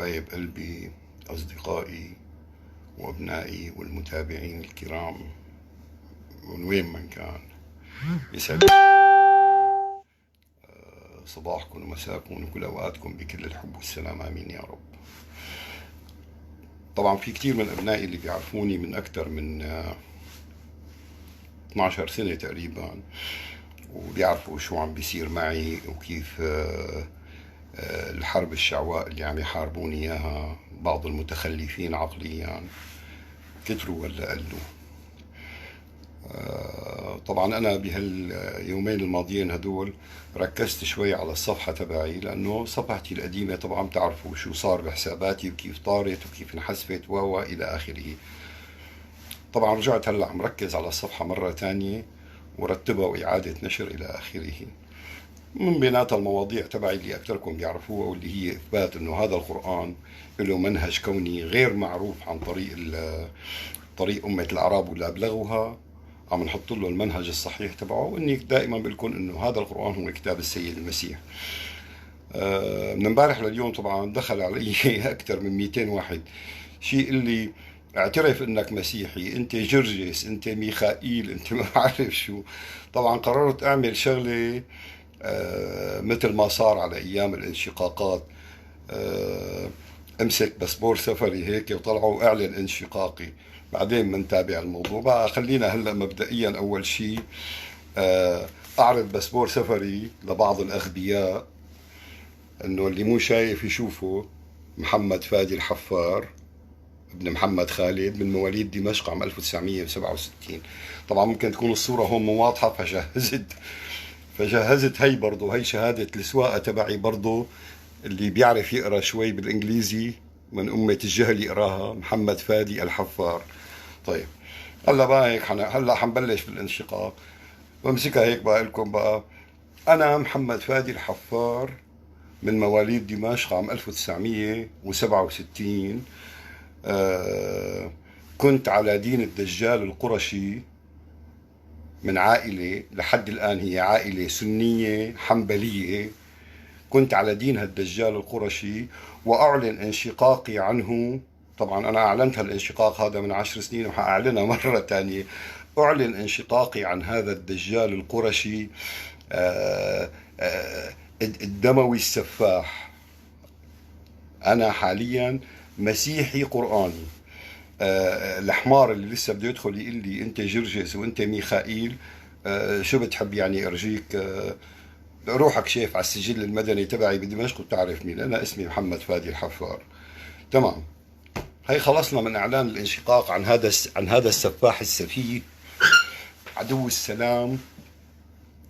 حبايب قلبي، أصدقائي وأبنائي والمتابعين الكرام من وين من كان، يسعد صباحكم ومساكم وكل أوقاتكم بكل الحب والسلام، آمين يا رب. طبعا في كثير من أبنائي اللي بيعرفوني من أكثر من 12 سنة تقريبا، وبيعرفوا شو عم بيصير معي وكيف الحرب الشعواء اللي عم يحاربوني إياها بعض المتخلفين عقليا كتروا ولا قلوا. طبعا أنا بهاليومين الماضيين هدول ركزت شوي على الصفحة تبعي، لأنه صفحتي القديمة طبعا بتعرفوا شو صار بحساباتي وكيف طارت وكيف انحذفت إلى آخره. طبعا رجعت هلأ عم ركز على الصفحة مرة تانية ورتبها وإعادة نشر إلى آخره. من بيناتها المواضيع تبعي اللي أكثركم بيعرفوها، واللي هي إثبات أنه هذا القرآن له منهج كوني غير معروف عن طريق أمة الأعراب ولا أبلغوها. عم نحط له المنهج الصحيح تبعه، وإني دائما بقول لكم إنه هذا القرآن هو كتاب السيد المسيح. من امبارح لليوم طبعا دخل علي أكثر من 200 واحد، شيء اللي اعترف انك مسيحي، انت جرجس، انت ميخائيل، انت ما بعرف شو. طبعا قررت اعمل شغله مثل ما صار على ايام الانشقاقات، امسك باسبور سفري هيك وطلعوا واعلن انشقاقي، بعدين بنتابع الموضوع. بقى خلينا هلا مبدئيا اول شيء اعرض باسبور سفري لبعض الاغبياء، انه اللي مو شايف يشوفه. محمد فادي الحفار ابن محمد خالد، من مواليد دمشق عام 1967. طبعا ممكن تكون الصورة هون مو واضحة، فجهزت هي برضو، هي شهادة السواقة تبعي برضو، اللي بيعرف يقرأ شوي بالإنجليزي من أمة الجهل يقراها، محمد فادي الحفار. طيب هلا بقى هيك هلا حنبلش بالانشقاق، بمسكها هيك بقى لكم بقى. أنا محمد فادي الحفار من مواليد دمشق عام 1967. كنت على دين الدجال القرشي من عائلة لحد الآن هي عائلة سنية حنبلية. كنت على دين هالدجال القرشي وأعلن انشقاقي عنه. طبعا أنا أعلنت هالانشقاق هذا من 10 سنين وحأعلنها مرة تانية. أعلن انشقاقي عن هذا الدجال القرشي الدموي السفاح. أنا حاليا مسيحي قرآني. الحمار اللي لسه بده يدخل يقول لي انت جرجس وانت ميخائيل، شو بتحب يعني ارجيك؟ روحك شايف على السجل المدني تبعي بدمشق وتعرف مين انا. اسمي محمد فادي الحفار. تمام، هي خلصنا من اعلان الانشقاق عن هذا السفاح السفيه، عدو السلام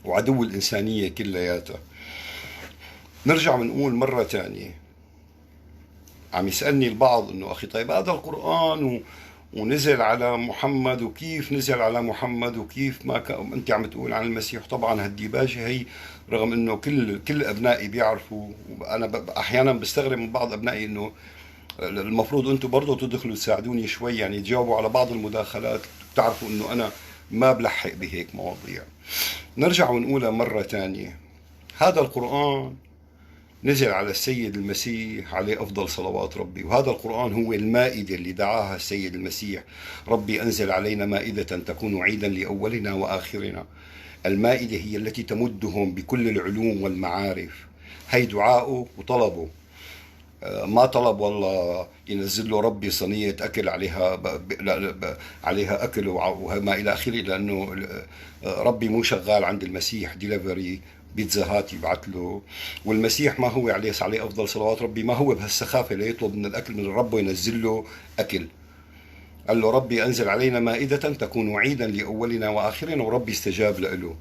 وعدو الانسانيه كلياتها. نرجع بنقول مره ثانيه، عم يسألني البعض انه اخي طيب هذا القرآن ونزل على محمد، وكيف نزل على محمد وكيف ما انت عم تقول عن المسيح. طبعا هالديباجة هي رغم انه كل ابنائي بيعرفوا، انا احيانا بستغرب من بعض ابنائي انه المفروض انتم برضه تدخلوا تساعدوني شوي، يعني تجاوبوا على بعض المداخلات، تعرفوا انه انا ما بلحق بهيك مواضيع. نرجع ونقولها مرة تانية، هذا القرآن نزل على السيد المسيح عليه أفضل صلوات ربي، وهذا القرآن هو المائدة اللي دعاها السيد المسيح. ربي أنزل علينا مائدة تكون عيدا لأولنا وآخرنا. المائدة هي التي تمدهم بكل العلوم والمعارف. هي دعاؤه وطلبه، ما طلب والله ينزل له ربي صينية أكل عليها أكل وما إلى آخره، لأنه ربي مو شغال عند المسيح ديليفري بيتزا هات يبعث له. والمسيح ما هو عليه أفضل صلوات ربي ما هو بهالسخافة ليطلب من الأكل من الرب وينزل له أكل. قال له ربي أنزل علينا مائدة تكون عيدا لأولنا وآخرنا، وربي استجاب له.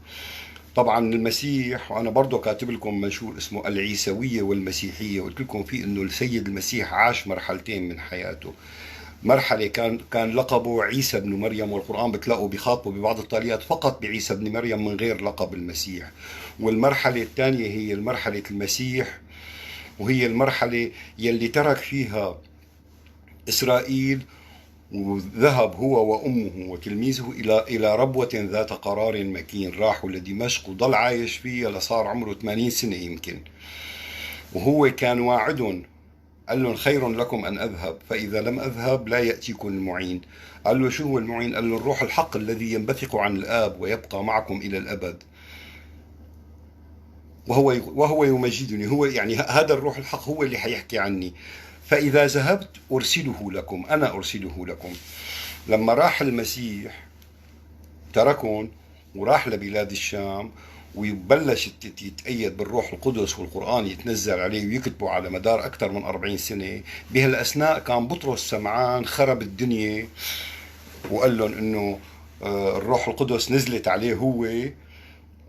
طبعا المسيح، وانا برضه كاتب لكم منشور اسمه العيسويه والمسيحيه، قلت لكم فيه انه السيد المسيح عاش مرحلتين من حياته. مرحله كان لقبه عيسى بن مريم، والقران بتلاقوا بيخاطبوا ببعض الطاليات فقط بعيسى بن مريم من غير لقب المسيح. والمرحله الثانيه هي مرحله المسيح، وهي المرحله يلي ترك فيها اسرائيل وذهب هو وأمه وتلميذه إلى ربوة ذات قرار مكين. راحوا لدمشق وضل عايش فيها لصار عمره 80 سنة يمكن. وهو كان واعدهم قال لهم خير لكم أن أذهب، فإذا لم أذهب لا يأتيكم المعين. قال له شو هو المعين؟ قال له الروح الحق الذي ينبثق عن الآب ويبقى معكم إلى الأبد، وهو يمجدني. هو يعني هذا الروح الحق هو اللي حيحكي عني. فإذا ذهبت أرسله لكم، أنا أرسله لكم. لما راح المسيح تركهم وراح لبلاد الشام، ويبلش يتأيد بالروح القدس والقرآن يتنزل عليه ويكتبوا على مدار أكثر من 40 سنة. بهالأثناء كان بطرس سمعان خرب الدنيا وقال لهم إنه الروح القدس نزلت عليه هو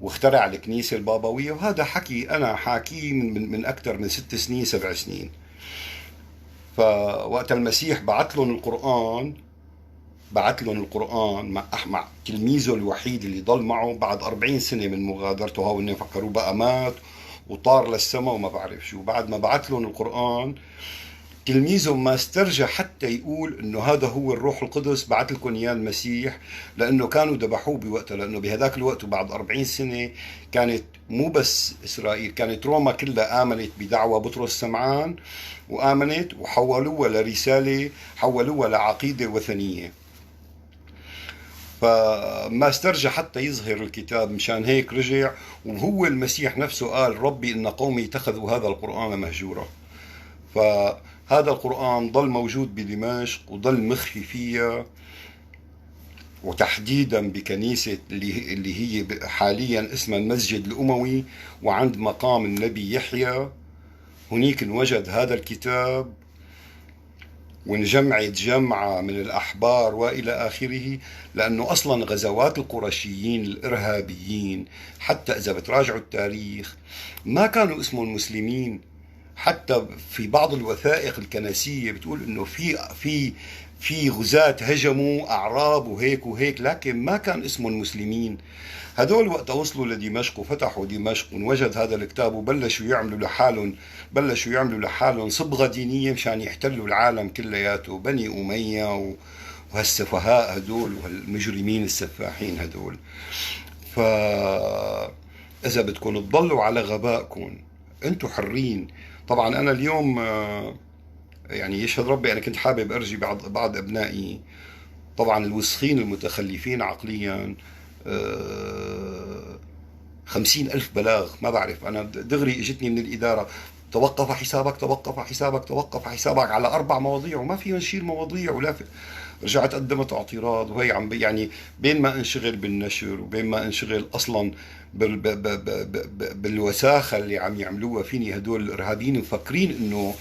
واخترع الكنيسة البابوية. وهذا حكي أنا حاكيه من أكثر من 6 سنين 7 سنين. فوقت المسيح بعت لهم القرآن مع تلميذه الوحيد اللي ضل معه بعد 40 سنة من مغادرته. هاو انه فكروا بقى مات وطار للسماء وما بعرف شو. بعد ما بعت لهم القرآن تلميذه ما استرجع حتى يقول انه هذا هو الروح القدس بعت لكم اياه المسيح، لانه كانوا ذبحوه بوقتها. لانه بهذاك الوقت وبعد 40 سنة كانت مو بس اسرائيل، كانت روما كلها امنت بدعوى بطرس سمعان وامنت، وحولوها لرسالة، حولوها لعقيدة وثنية. فما استرجع حتى يظهر الكتاب، مشان هيك رجع. وهو المسيح نفسه قال ربي إن قومي اتخذوا هذا القرآن مهجورا. فهذا القرآن ضل موجود بدمشق وضل مخفي فيها، وتحديدا بكنيسة اللي هي حاليا اسمها المسجد الأموي، وعند مقام النبي يحيى هنيك انوجد هذا الكتاب، وانجمعت جمعة من الأحبار وإلى آخره. لأنه أصلا غزوات القرشيين الإرهابيين حتى إذا بتراجعوا التاريخ ما كانوا اسمهم مسلمين. حتى في بعض الوثائق الكنسية بتقول إنه في غزاة هجموا أعراب وهيك وهيك، لكن ما كان اسمهم مسلمين. هدول وقت وصلوا لدمشق وفتحوا دمشق وانوجد هذا الكتاب، وبلشوا يعملوا لحالهم صبغة دينية مشان يحتلوا العالم كلياته. بني أمية وهالسفهاء هدول وهالمجرمين السفاحين هدول. فإذا بدكم تضلوا على غبائكم أنتم حرين. طبعا أنا اليوم يعني يشهد ربي أنا كنت حابب أرجي بعض أبنائي طبعا الوسخين المتخلفين عقليا 50,000 بلاغ. ما بعرف، أنا دغري اجتني من الإدارة توقف حسابك على 4 مواضيع وما في نشيل مواضيع ولا في. رجعت قدمت اعتراض، وهي عم يعني بين ما انشغل بالنشر وبين ما انشغل اصلا بالوساخه اللي عم يعملوها فيني هدول الارهابيين، مفكرين انه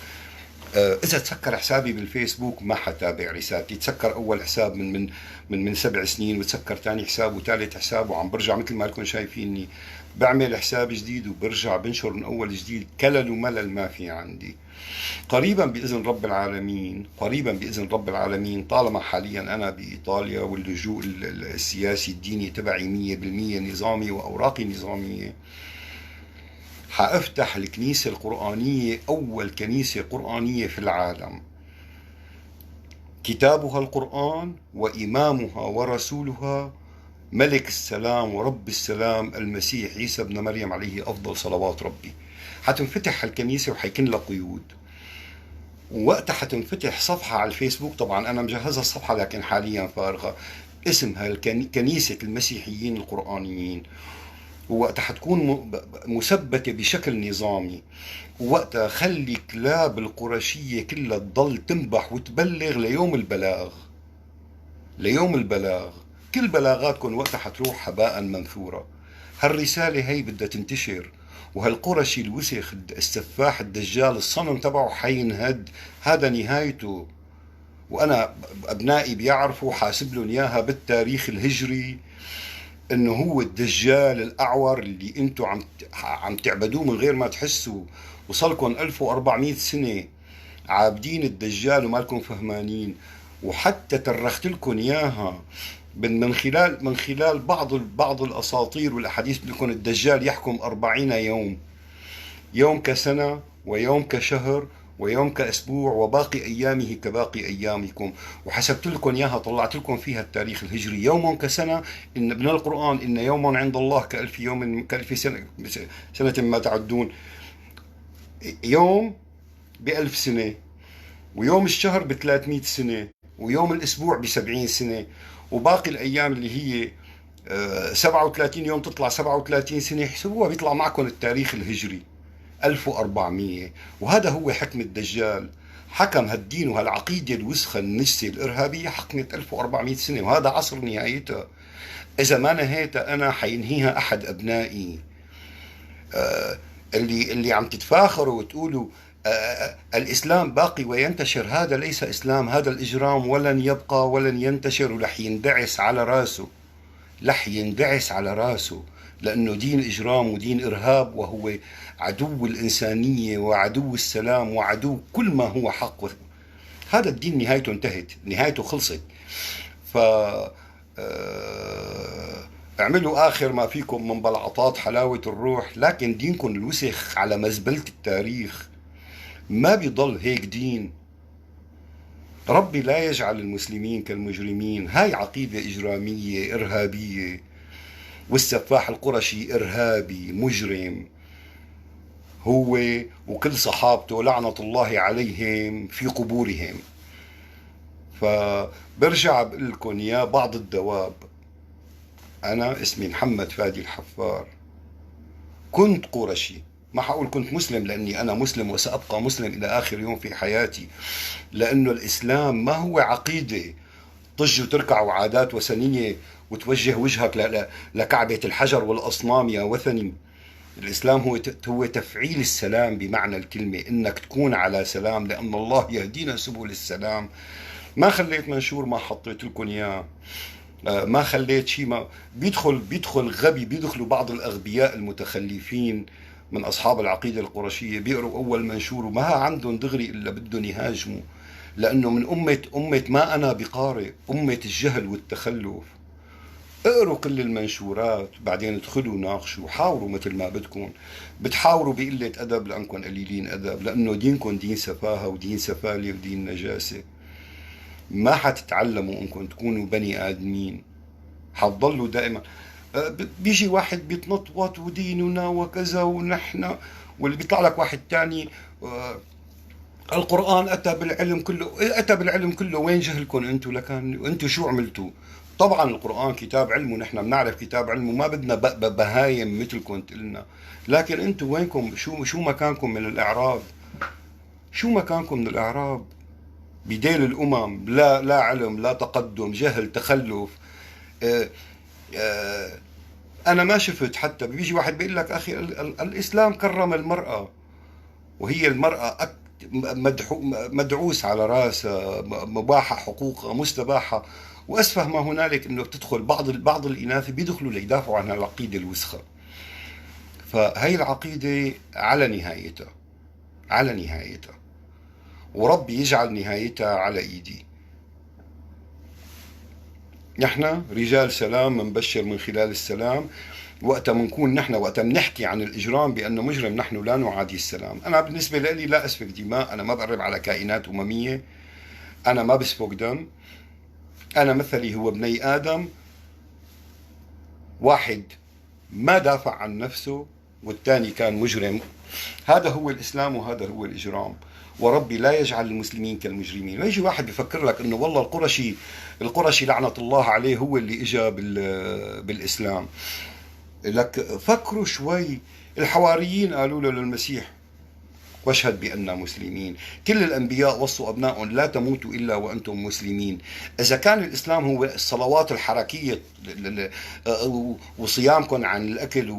اذا تسكر حسابي بالفيسبوك ما حتابع رسالتي. تسكر اول حساب من 7 سنين، وتسكر ثاني حساب وثالث حساب، وعم برجع مثل ما لكم شايفيني بعمل حساب جديد وبرجع بنشر من اول جديد. كلل وملل ما في عندي. قريبا بإذن رب العالمين طالما حاليا أنا بإيطاليا واللجوء السياسي الديني تبعي 100% نظامي وأوراقي نظامية، حأفتح الكنيسة القرآنية، أول كنيسة قرآنية في العالم، كتابها القرآن وإمامها ورسولها ملك السلام ورب السلام المسيح عيسى ابن مريم عليه أفضل صلوات ربي. حتنفتح الكنيسة وحيكون لها قيود، ووقتها حتنفتح صفحة على الفيسبوك. طبعا أنا مجهزة الصفحة لكن حاليا فارغة، اسمها كنيسة المسيحيين القرآنيين. ووقتها حتكون مثبتة بشكل نظامي. ووقتها خلي كلاب القرشية كلها تضل تنبح وتبلغ ليوم البلاغ. كل بلاغاتكم وقتها حتروح هباء منثورة. هالرسالة هي بدها تنتشر، وهالقرشي الوسخ السفاح الدجال الصنم تبعه حينهد. هذا نهايته. وأنا أبنائي بيعرفوا، حاسب لهم إياها بالتاريخ الهجري، إنه هو الدجال الأعور اللي أنتم عم تعبدوه من غير ما تحسوا. وصلكم 1400 سنة عابدين الدجال ومالكم فهمانين. وحتى ترخت لكم إياها من خلال بعض الأساطير والأحاديث. بدكم الدجال يحكم 40 يوم كسنة، ويوم كشهر، ويوم كأسبوع، وباقي أيامه كباقي أيامكم. وحسبت لكم إياها، طلعت لكم فيها التاريخ الهجري. يوم كسنة، إن من القرآن إن يوم عند الله كألف يوم كألف سنة ما تعدون. يوم ب1000 سنة، ويوم الشهر ب 300 سنة، ويوم الأسبوع ب 70 سنة، وباقي الأيام اللي هي 37 يوم تطلع 37 سنة، احسبوها بيطلع معكم التاريخ الهجري 1400. وهذا هو حكم الدجال. حكم هالدين وهالعقيدة الوسخة النجسة الإرهابية حكمت 1400 سنة، وهذا عصر نهايتها. إذا ما نهيتها أنا حينهيها أحد أبنائي. اللي عم تتفاخروا وتقولوا الإسلام باقي وينتشر، هذا ليس إسلام، هذا الإجرام ولن يبقى ولن ينتشر، ورح يندعس على راسه، رح يندعس على راسه، لأنه دين إجرام ودين إرهاب، وهو عدو الإنسانية وعدو السلام وعدو كل ما هو حق. هذا الدين نهايته انتهت، نهايته خلصت. ف اعملوا آخر ما فيكم من بلعطات حلاوة الروح، لكن دينكم الوسخ على مزبلة التاريخ ما بيضل هيك دين. ربي لا يجعل المسلمين كالمجرمين. هاي عقيدة إجرامية إرهابية، والسفاح القرشي إرهابي مجرم هو وكل صحابته لعنة الله عليهم في قبورهم. فبرجع بقول لكم يا بعض الدواب، أنا اسمي محمد فادي الحفار، كنت قرشي، ما حقول كنت مسلم لأني أنا مسلم وسأبقى مسلم إلى آخر يوم في حياتي، لأنه الإسلام ما هو عقيدة طج وتركع عادات وثنية وتوجه وجهك لكعبة الحجر والأصنام يا وثني. الإسلام هو تفعيل السلام بمعنى الكلمة، إنك تكون على سلام، لأن الله يهدينا سبل السلام. ما خليت منشور ما حطيت لكم إياه، ما خليت شيء. ما بيدخل غبي، بيدخلوا بعض الأغبياء المتخلفين من أصحاب العقيدة القرشية، بيقروا أول منشور وما عندهم دغري إلا بدهم يهاجموا، لأنه من أمة ما أنا بقارئ، أمة الجهل والتخلف. اقروا كل المنشورات، بعدين ادخلوا ناقشوا، حاوروا مثل ما بدكم. بتحاوروا بقلة أدب لأنكم قليلين أدب، لأنه دينكم دين سفاهة ودين سفالة ودين نجاسة. ما حتتعلموا انكم تكونوا بني آدمين، حتضلوا دائما بيجي واحد بيتنطوط وديننا وكذا ونحن، واللي بيطلع لك واحد تاني القرآن أتى بالعلم كله. أتى بالعلم كله، وين جهلكم أنتم؟ لكن أنتم شو عملتوا؟ طبعا القرآن كتاب علم ونحن بنعرف كتاب علم وما بدنا بهايم مثلكم تقلنا، لكن أنتم وينكم؟ شو مكانكم من الإعراب؟ شو مكانكم من الإعراب؟ بديل الأمم، لا علم، لا تقدم، جهل، تخلف. أنا ما شفت حتى بيجي واحد بيقول لك أخي الإسلام كرم المرأة، وهي المرأة مدعوس على راسها، مباحة حقوقها مستباحة. وأسفه ما هنالك أنه بتدخل بعض الإناث بيدخلوا ليدافعوا عن العقيدة الوسخة. فهي العقيدة على نهايتها، على نهايتها، وربي يجعل نهايتها على إيدي. نحن رجال سلام، منبشر من خلال السلام. وقت منكون نحن وقت منحكي عن الإجرام بأنه مجرم، نحن لا نعادي السلام. أنا بالنسبة لي لا أسفك دماء، أنا ما بقرب على كائنات أممية، أنا ما بسفك دم. أنا مثلي هو بني آدم واحد ما دافع عن نفسه والثاني كان مجرم. هذا هو الإسلام وهذا هو الإجرام. وربي لا يجعل المسلمين كالمجرمين. ويجي واحد بيفكر لك انه والله القرشي لعنة الله عليه هو اللي اجى بالإسلام. لك فكروا شوي، الحواريين قالوا له للمسيح واشهد بأننا مسلمين. كل الأنبياء وصوا أبنائهم لا تموتوا إلا وأنتم مسلمين. إذا كان الإسلام هو الصلوات الحركية وصيامكم عن الأكل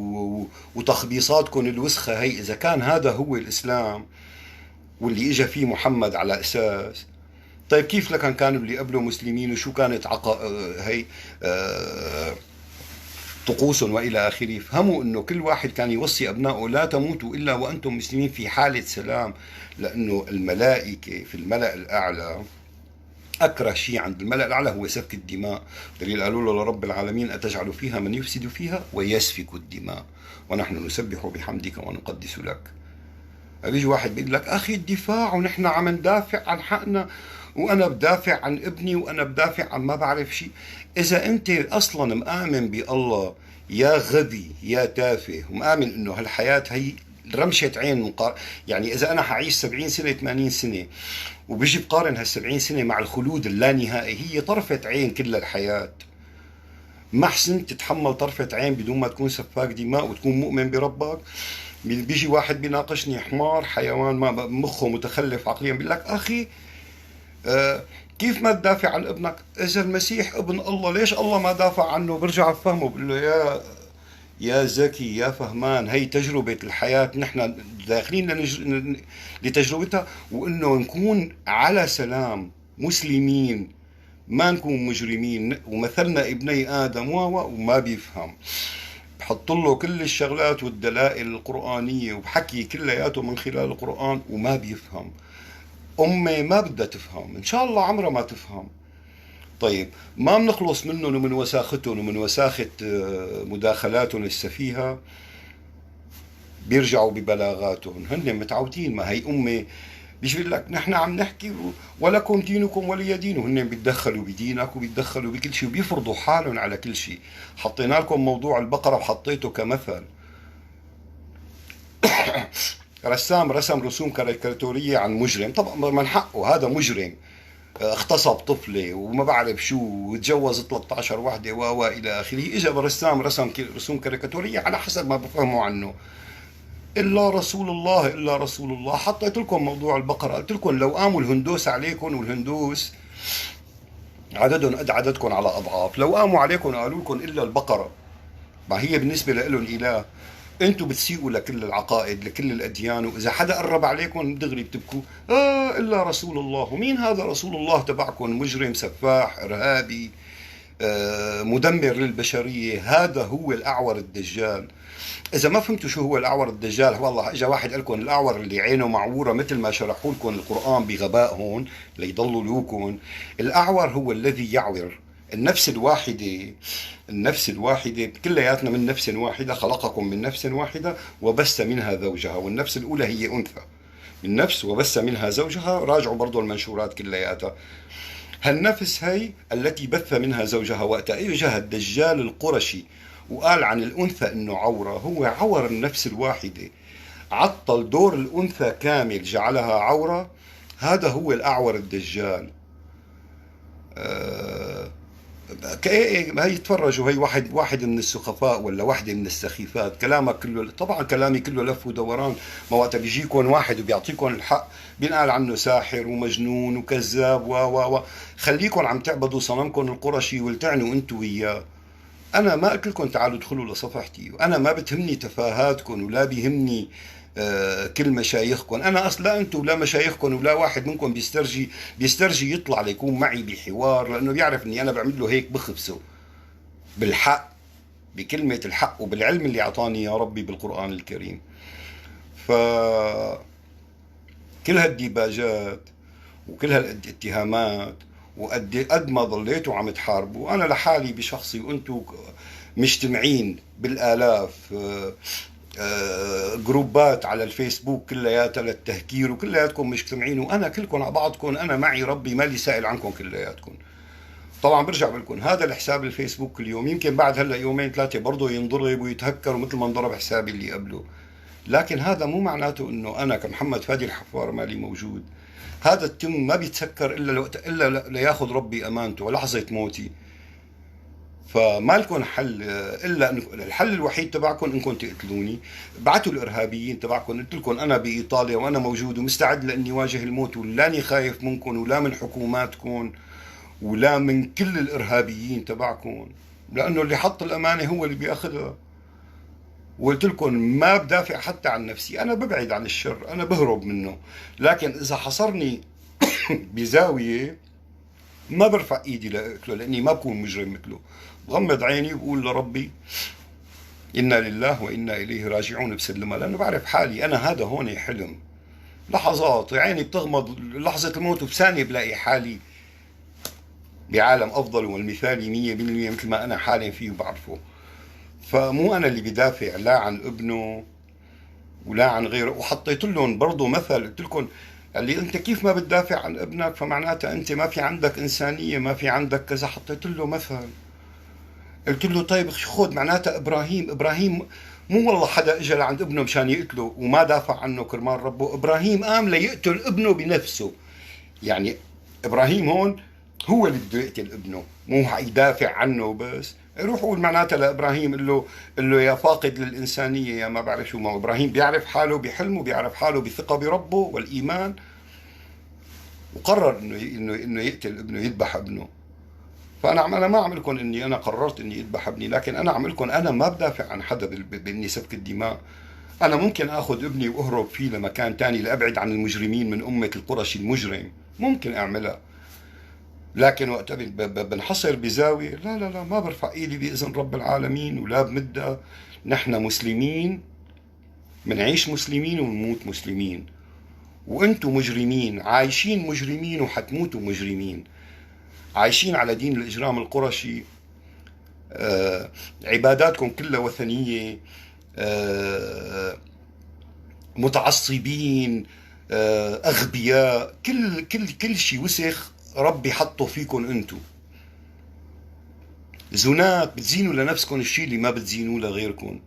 وتخبيصاتكم الوسخة هي، إذا كان هذا هو الإسلام واللي إجا فيه محمد على أساس، طيب كيف لكن كانوا اللي قبله مسلمين وشو كانت هي طقوس وإلى آخره؟ فهموا أنه كل واحد كان يوصي أبنائه لا تموتوا إلا وأنتم مسلمين في حالة سلام، لأنه الملائكة في الملأ الأعلى أكره شيء عند الملأ الأعلى هو سفك الدماء. دليل قالوا له لرب العالمين أتجعل فيها من يفسد فيها ويسفك الدماء ونحن نسبح بحمدك ونقدس لك. بيجي واحد بيقول لك أخي الدفاع ونحن عم ندافع عن حقنا، وأنا بدافع عن ابني، وأنا بدافع عن ما بعرف شيء. إذا أنت أصلا مآمن بالله يا غبي يا تافه، ومآمن إنه هالحياة هي رمشة عين يعني إذا أنا حعيش 70 سنة 80 سنة وبيجي بقارن هال70 سنة مع الخلود اللانهائي، هي طرفة عين كل الحياة. ما حسنت تتحمل طرفة عين بدون ما تكون سفاك دماء وتكون مؤمن بربك. بيجي واحد بيناقشني حمار حيوان ما مخه متخلف عقليا، بيقول لك أخي كيف ما تدافع عن ابنك؟ إذا المسيح ابن الله ليش الله ما دافع عنه؟ برجع بفهمه بقول له يا زكي يا فهمان، هي تجربة الحياة، نحن داخلين لتجربتها، وإنه نكون على سلام مسلمين، ما نكون مجرمين. ومثلنا ابني آدم وما بيفهم، بحط له كل الشغلات والدلائل القرآنية وبحكي كلياته من خلال القرآن وما بيفهم. أمي ما بدها تفهم، إن شاء الله عمرها ما تفهم. طيب ما بنخلص منهم ومن وساختهم ومن وساخة مداخلاتهم السفيهة، بيرجعوا ببلاغاتهم. هن متعودين، ما هي أمي بيجي بيقول لك نحن عم نحكي ولكم دينكم ولي دين، وهن بيتدخلوا بدينك وبيتدخلوا بكل شيء وبيفرضوا حالهم على كل شيء. حطينا لكم موضوع البقرة وحطيته كمثل. رسام رسم رسوم كاريكاتورية عن مجرم، طبعا من حقه، هذا مجرم اغتصب طفلة وما بعرف شو وتجوز 13 وحدة إلى آخره. إجا برسام رسم رسوم كاريكاتورية على حسب ما بفهموا عنه. إلا رسول الله إلا رسول الله. حطيت لكم موضوع البقرة، قلت لكم لو قاموا الهندوس عليكم، والهندوس عددهم قد عددكم على أضعاف، لو قاموا عليكم وقالوا لكم إلا البقرة، ما هي بالنسبة لهم إله، انتم بتسيئوا لكل العقائد لكل الاديان، واذا حدا قرب عليكم دغري بتبكوا الا رسول الله. ومين هذا رسول الله تبعكم؟ مجرم سفاح ارهابي مدمر للبشريه. هذا هو الاعور الدجال. اذا ما فهمتوا شو هو الاعور الدجال، والله اجى واحد قال لكم الاعور اللي عينه معوره مثل ما شرحوا لكم القران بغباء هون ليضلوا لوكم. الاعور هو الذي يعور. النفس الواحدة، النفس الواحدة كلياتنا من نفس واحدة، خلقكم من نفس واحدة وبث منها زوجها، والنفس الأولى هي أنثى من نفس وبث منها زوجها. راجعوا برضو المنشورات كلياتها. هالنفس هي التي بث منها زوجها، وقت اجى الدجال القرشي وقال عن الأنثى إنه عورة، هو عور النفس الواحدة، عطل دور الأنثى كامل جعلها عورة. هذا هو الأعور الدجال. هي تفرجوا، هي واحد من السخفاء ولا واحدة من السخيفات. كلامك كله طبعا كلامي كله لف ودوران. ما وقت بيجيكم واحد وبيعطيكم الحق بينقال عنه ساحر ومجنون وكذاب و خليكم عم تعبدوا صنمكم القرشي والتعنوا انتوا وياه. انا ما قلت لكم تعالوا ادخلوا لصفحتي، وانا ما بتهمني تفاهاتكم ولا بيهمني كل مشايخكم. انا اصلا انتم ولا مشايخكم ولا واحد منكم بيسترجي يطلع ليكون معي بحوار، لانه بيعرف اني انا بعمل له هيك بخبسه بالحق، بكلمة الحق وبالعلم اللي اعطاني يا ربي بالقرآن الكريم. ف كل هالديباجات وكل هالاتهامات قد ما ضليتوا عم تحاربوا، انا لحالي بشخصي وانتم مجتمعين بالالاف، جروبات على الفيسبوك كلياتها للتهكير، وكلياتكم مجتمعين، وانا كلكم على بعضكم انا معي ربي مالي سائل عنكم كلياتكم. طبعا برجع بقول لكم هذا الحساب الفيسبوك كل يوم، يمكن بعد هلا يومين ثلاثه برضه ينضرب ويتهكر مثل ما انضرب حسابي اللي قبله، لكن هذا مو معناته انه انا كمحمد فادي الحفار مالي موجود. هذا التم ما بيتسكر الا لياخذ ربي امانته ولحظه موتي. فما لكم حل الا الحل الوحيد تبعكم انكم تقتلوني. بعتوا الارهابيين تبعكم، قلت لكم انا بايطاليا وانا موجود ومستعد لاني واجه الموت، ولاني خايف منكم ولا من حكوماتكم ولا من كل الارهابيين تبعكم، لانه اللي حط الامانه هو اللي بياخذها. وقلت لكم ما بدافع حتى عن نفسي، انا ببعد عن الشر، انا بهرب منه، لكن اذا حصرني بزاويه ما برفع ايدي لاكله لاني ما بكون مجرم مثله. بغمض عيني وبقول لربي انا لله وانا اليه راجعون، بسلمها، لانه بعرف حالي انا هذا هون حلم، لحظات عيني بتغمض لحظه الموت وبثانيه بلاقي حالي بعالم افضل والمثالي 100% مثل ما انا حاليا فيه وبعرفه. فمو انا اللي بدافع لا عن ابنه ولا عن غيره. وحطيت لهم برضه مثل، قلت لكم اللي انت كيف ما بتدافع عن ابنك فمعناتها انت ما في عندك انسانيه، ما في عندك كذا. حطيت له مثل، قلت له طيب خذ معناتها ابراهيم مو والله حدا اجى لعند ابنه مشان يقتله وما دافع عنه كرمال ربه. ابراهيم قام ليقتل ابنه بنفسه. يعني ابراهيم هون هو اللي بده يقتل ابنه، مو يدافع عنه بس. روح قول معناتها لابراهيم، قل له يا فاقد للانسانيه يا ما بعرف شو. ما ابراهيم بيعرف حاله بحلمه، بيعرف حاله بثقه بربه والايمان، وقرر انه يقتل ابنه، يذبح ابنه. انا ما عم لكم اني انا قررت اني اذبح ابني، لكن انا عم لكم انا ما بدافع عن حدا باني سفك الدماء. انا ممكن اخذ ابني واهرب فيه لمكان تاني لابعد عن المجرمين من امه القرشي المجرم، ممكن اعملها. لكن وقت بنحصر بزاويه، لا لا لا، ما برفع ايدي باذن رب العالمين ولا بمدها. نحن مسلمين، بنعيش مسلمين ونموت مسلمين، وانتم مجرمين عايشين مجرمين وحتموتوا مجرمين، عايشين على دين الاجرام القرشي. عباداتكم كلها وثنيه، متعصبين، اغبياء، كل شيء وسخ ربي حطه فيكم انتم. زنات، بتزينوا لنفسكم الشيء اللي ما بتزينوه لغيركم.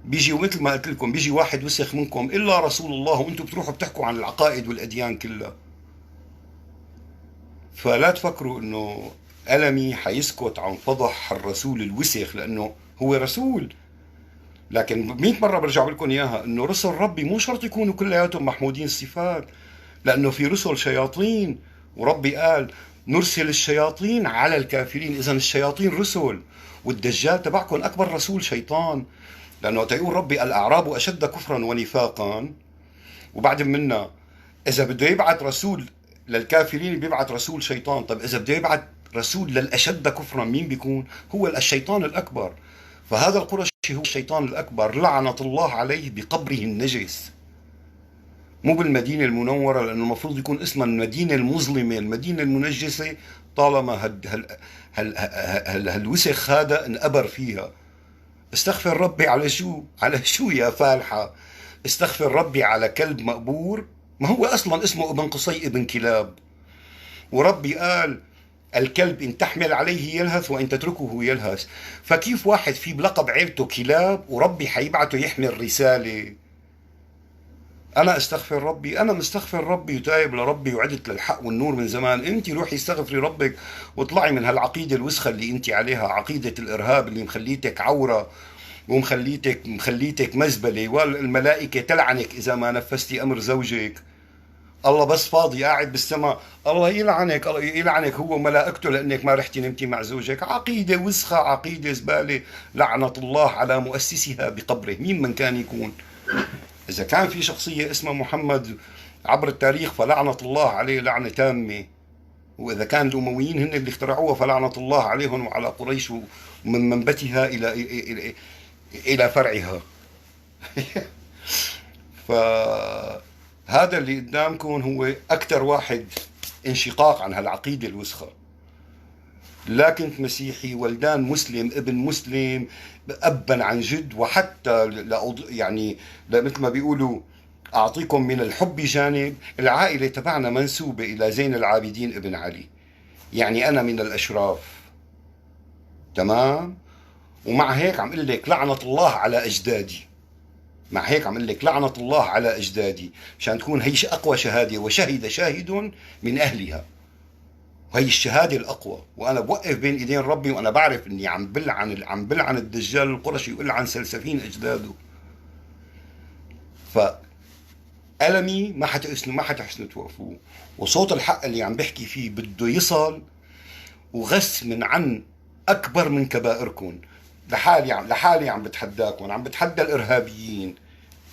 بيجي ومثل ما قلت لكم بيجي واحد وسخ منكم الا رسول الله، وانتم بتروحوا بتحكوا عن العقائد والاديان كلها. فلا تفكروا انه ألمي حيسكت عن فضح الرسول الوسخ، لانه هو رسول. لكن 100 مرة برجع لكم اياها، انه رسل ربي مو شرط يكونوا كلياتهم محمودين الصفات، لانه في رسل شياطين، وربي قال نرسل الشياطين على الكافرين. اذا الشياطين رسل، والدجال تبعكم اكبر رسول شيطان. لانه تيقول ربي الاعراب اشد كفرا ونفاقا، وبعد منا اذا بده يبعث رسول للكافرين بيبعث رسول شيطان. طيب اذا بده يبعث رسول للاشد كفرا مين بيكون؟ هو الشيطان الاكبر. فهذا القرشي هو الشيطان الاكبر، لعنه الله عليه بقبره النجس، مو بالمدينه المنوره، لانه المفروض يكون اسمها المدينه المظلمه، المدينه المنجسه. طالما هالوسخ هذا انقبر فيها. استغفر ربي على شو؟ على شو يا فالحه؟ استغفر ربي على كلب مقبور؟ ما هو اصلا اسمه ابن قصي ابن كلاب. وربي قال الكلب إن تحمل عليه يلهث وإن تتركه يلهث. فكيف واحد في بلقب عيلته كلاب وربي حيبعته يحمل رسالة؟ أنا استغفر ربي، أنا مستغفر ربي وتايب لربي وعدت للحق والنور من زمان. أنت روحي استغفري ربك واطلعي من هالعقيدة الوسخة اللي أنت عليها، عقيدة الإرهاب اللي مخليتك عورة ومخليتك مزبلة، والملائكة تلعنك إذا ما نفذتي أمر زوجك. الله بس فاضي قاعد بالسماء، الله يلعنك، الله يلعنك هو وملائكته لانك ما رحتي نمتي مع زوجك. عقيده وسخه، عقيده زباله، لعنه الله على مؤسسها بقبره مين من كان يكون. اذا كان في شخصيه اسمها محمد عبر التاريخ فلعنه الله عليه لعنه تامه، واذا كان الامويين هن اللي اخترعوها فلعنه الله عليهم وعلى قريش ومن منبتها الى فرعها. ف هذا اللي قدامكم هو أكثر واحد انشقاق عن هالعقيدة الوسخة. لا كنت مسيحي، ولدان مسلم، ابن مسلم، أبا عن جد. وحتى يعني مثل ما بيقولوا أعطيكم من الحب جانب، العائلة تبعنا منسوبة إلى زين العابدين ابن علي، يعني أنا من الأشراف. تمام؟ ومع هيك عم أقول لك لعنة الله على أجدادي. مع هيك عم اقول لك لعنة الله على أجدادي، مشان تكون هي أقوى شهادة، وشهد شاهد من أهلها. وهي الشهادة الأقوى، وأنا بوقف بين إيدين ربي وأنا بعرف إني عم بلعن الدجال القرشي وإلعن سلسفين أجداده. فألمي ما حتحسنوا توقفوه، وصوت الحق اللي عم بحكي فيه بده يصل، وغس من عن أكبر من كبائركم. لحالي عم بتحداكم، عم بتحدى الإرهابيين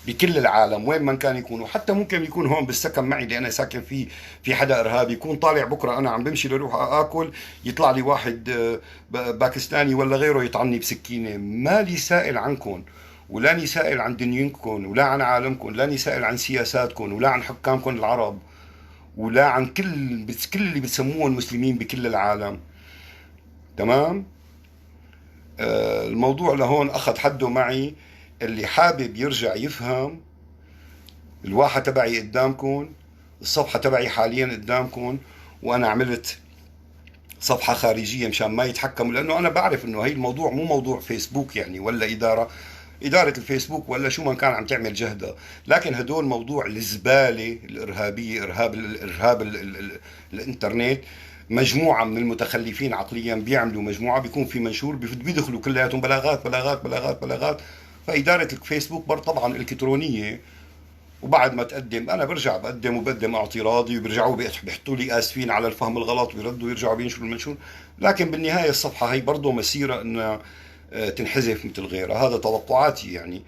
بكل العالم وين ما كان يكونوا. حتى ممكن يكون هون بالسكن معي اللي أنا ساكن فيه في حدا إرهابي، يكون طالع بكرة أنا عم بمشي لروح آكل، يطلع لي واحد باكستاني ولا غيره يطعني بسكينة. مالي سائل عنكم، ولاني سائل عن دنيتكم، ولا عن عالمكم، لاني سائل عن سياساتكم، ولا عن حكامكم العرب، ولا عن كل اللي بتسموه المسلمين بكل العالم. تمام؟ الموضوع لهون أخذ حده معي. اللي حابب يرجع يفهم، الواحة تبعي قدامكم، الصفحة تبعي حاليا قدامكم، وأنا عملت صفحة خارجية مشان ما يتحكموا، لأنه أنا بعرف إنه هي الموضوع مو موضوع فيسبوك يعني، ولا إدارة الفيسبوك ولا شو ما كان عم تعمل جهدها، لكن هدول موضوع الزبالة الإرهابية، إرهاب الإنترنت. مجموعة من المتخلفين عقليا بيعملوا مجموعة، بيكون في منشور بيدخلوا كلياتهم بلاغات بلاغات بلاغات بلاغات. فإدارة الفيسبوك طبعا إلكترونية، وبعد ما تقدم انا برجع بقدم وبقدم اعتراضي، وبيرجعوا بيحطوا لي اسفين على الفهم الغلط، ويردوا يرجعوا بينشروا المنشور. لكن بالنهايه الصفحه هي برضه مسيره انها تنحذف مثل غيرها، هذا توقعاتي يعني.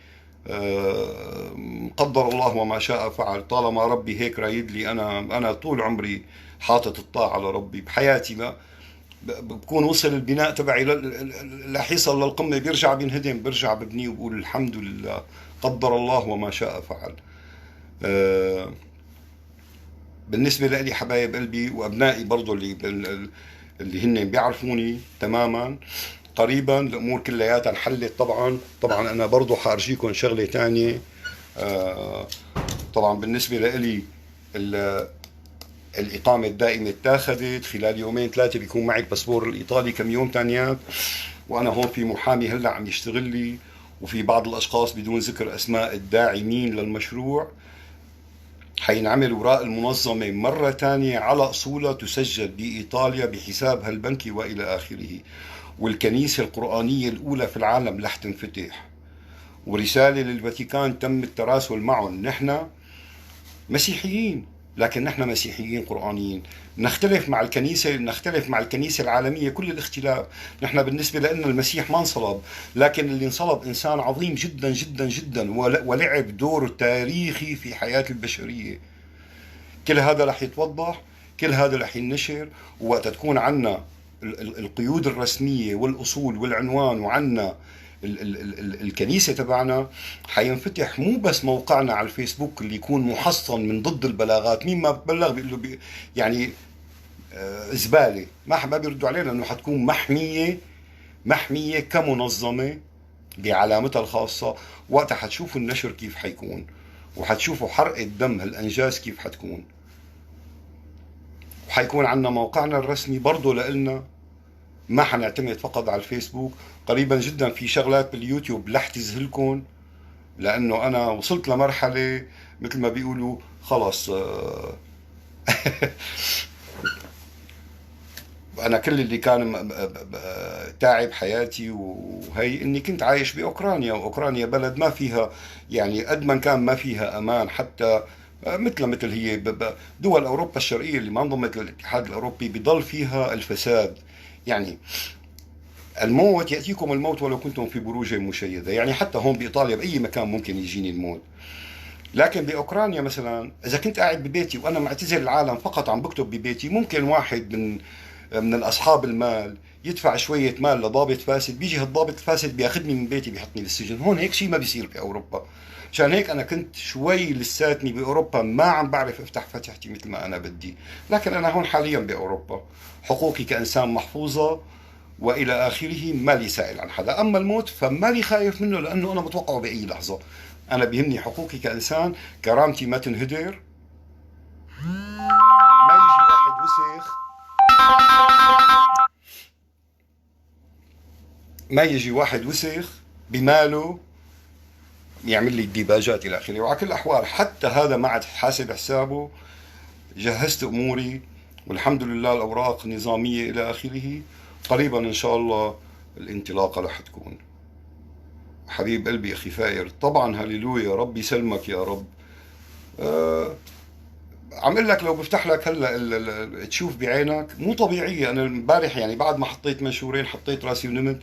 قدر الله وما شاء فعل، طالما ربي هيك رايد لي. انا طول عمري حاطط الطاعه على ربي بحياتي، ما بكون وصل البناء تبعي رح يصل للقمه بيرجع بينهدم، برجع ببنيه وبقول الحمد لله، قدر الله وما شاء فعل. آه، بالنسبة لي حبايب قلبي وأبنائي برضو اللي هن بيعرفوني تماما، قريبا الأمور كلياتها انحلت. طبعا أنا برضو حارجيكم شغلة تانية. آه، طبعا بالنسبة لي الإقامة الدائمة اتاخذت خلال يومين ثلاثة، بيكون معي الباسبور الإيطالي كم يوم تانيات. وأنا هون في محامي هلا عم يشتغل لي، وفي بعض الأشخاص بدون ذكر أسماء الداعمين للمشروع حينعمل وراء المنظمة مرة تانية على أصولها، تسجل بإيطاليا بحسابها البنكي وإلى آخره. والكنيسة القرآنية الأولى في العالم رح تنفتح، ورسالة للفاتيكان تم التراسل معهم. نحن مسيحيين، لكن نحن مسيحيين قرآنيين. نختلف مع الكنيسة العالمية كل الاختلاف. نحن بالنسبة لنا المسيح ما انصلب، لكن اللي انصلب إنسان عظيم جدا جدا جدا، ولعب دور تاريخي في حياة البشرية. كل هذا رح يتوضح، كل هذا رح ينشر. ووقت تكون عنا القيود الرسمية والأصول والعنوان، وعنا الكنيسة تبعنا، حينفتح مو بس موقعنا على الفيسبوك اللي يكون محصن من ضد البلاغات. مين ما بتبلغ بيقول له يعني زبالة، ما بيردوا علينا، لأنه حتكون محمية كمنظمة بعلامتها الخاصة. وقتها حتشوفوا النشر كيف حيكون، وحتشوفوا حرق الدم هالأنجاز كيف حتكون. وحيكون عنا موقعنا الرسمي برضه لإلنا، ما حنعتمد فقط على الفيسبوك. قريبا جدا في شغلات باليوتيوب رح تذهلكم، لانه انا وصلت لمرحله مثل ما بيقولوا خلص. انا كل اللي كان تعب حياتي وهي اني كنت عايش باوكرانيا، واوكرانيا بلد ما فيها يعني قد ما كان ما فيها امان، حتى مثل هي دول اوروبا الشرقيه اللي ما انضمت للاتحاد الاوروبي بضل فيها الفساد. يعني الموت يأتيكم الموت ولو كنتم في بروج مشيدة، يعني حتى هون بإيطاليا بأي مكان ممكن يجيني الموت. لكن بأوكرانيا مثلا إذا كنت قاعد ببيتي وأنا معتزل العالم فقط عم بكتب ببيتي، ممكن واحد من الأصحاب المال يدفع شوية مال لضابط فاسد، بيجي هالضابط الفاسد بياخذني من بيتي بيحطني بالسجن. هون هيك شيء ما بيصير بأوروبا. عشان هيك أنا كنت شوي لساتني بأوروبا ما عم بعرف أفتح فتحتي مثل ما أنا بدي. لكن أنا هون حاليا بأوروبا، حقوقي كإنسان محفوظة والى اخره، ما لي سائل عن حدا. اما الموت فما لي خايف منه، لانه انا متوقعه باي لحظه. انا بيهمني حقوقي كانسان، كرامتي ما تنهدر، ما يجي واحد وسخ، بماله يعمل لي الديباجات الى اخره. وعلى كل الاحوال حتى هذا ما عاد حاسب حسابه. جهزت اموري والحمد لله، الاوراق نظاميه الى اخره. قريبا ان شاء الله الانطلاقه رح تكون. حبيب قلبي اخي فاير، طبعا هللويا، ربي يسلمك يا رب. عم اقول لك لو بفتح لك هلا تشوف بعينك مو طبيعيه. انا امبارح يعني بعد ما حطيت منشورين حطيت راسي ونمت،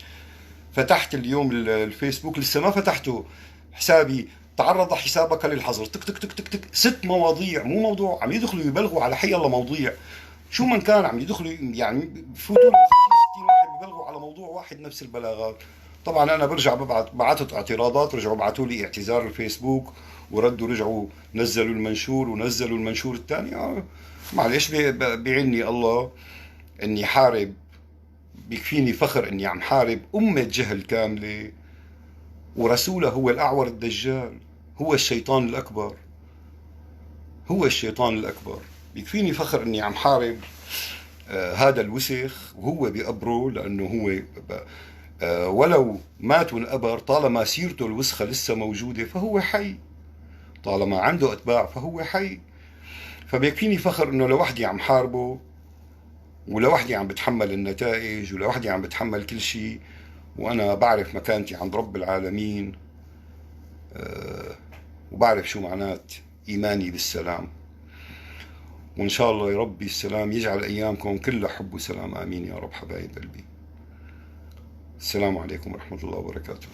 فتحت اليوم الفيسبوك، لسه ما فتحته حسابي. تعرض حسابك للحظر، تك تك تك تك تك، 6 مواضيع، مو موضوع، عم يدخلوا يبلغوا على حي الله مواضيع. شو من كان عم يدخلوا يعني بفوتوا 50 60 واحد ببلغوا على موضوع واحد نفس البلاغات. طبعا انا برجع بعثت اعتراضات، رجعوا بعثوا لي اعتذار الفيسبوك، وردوا رجعوا نزلوا المنشور ونزلوا المنشور الثاني. معلش بيعني الله اني حارب، بيكفيني فخر اني عم حارب امة جهل كاملة، ورسوله هو الاعور الدجال، هو الشيطان الاكبر. بيكفيني فخر اني عم حارب هذا الوسخ وهو بقبره، لأنه هو ولو مات وانقبر طالما سيرته الوسخة لسه موجودة فهو حي، طالما عنده أتباع فهو حي. فبيكفيني فخر إنه لوحدي عم حاربه، ولوحدي عم بتحمل النتائج، ولوحدي عم بتحمل كل شيء، وأنا بعرف مكانتي عند رب العالمين، وبعرف شو معنات إيماني بالسلام. وإن شاء الله يا ربي السلام يجعل أيامكم كلها حب وسلام، آمين يا رب حبايب قلبي. السلام عليكم ورحمة الله وبركاته.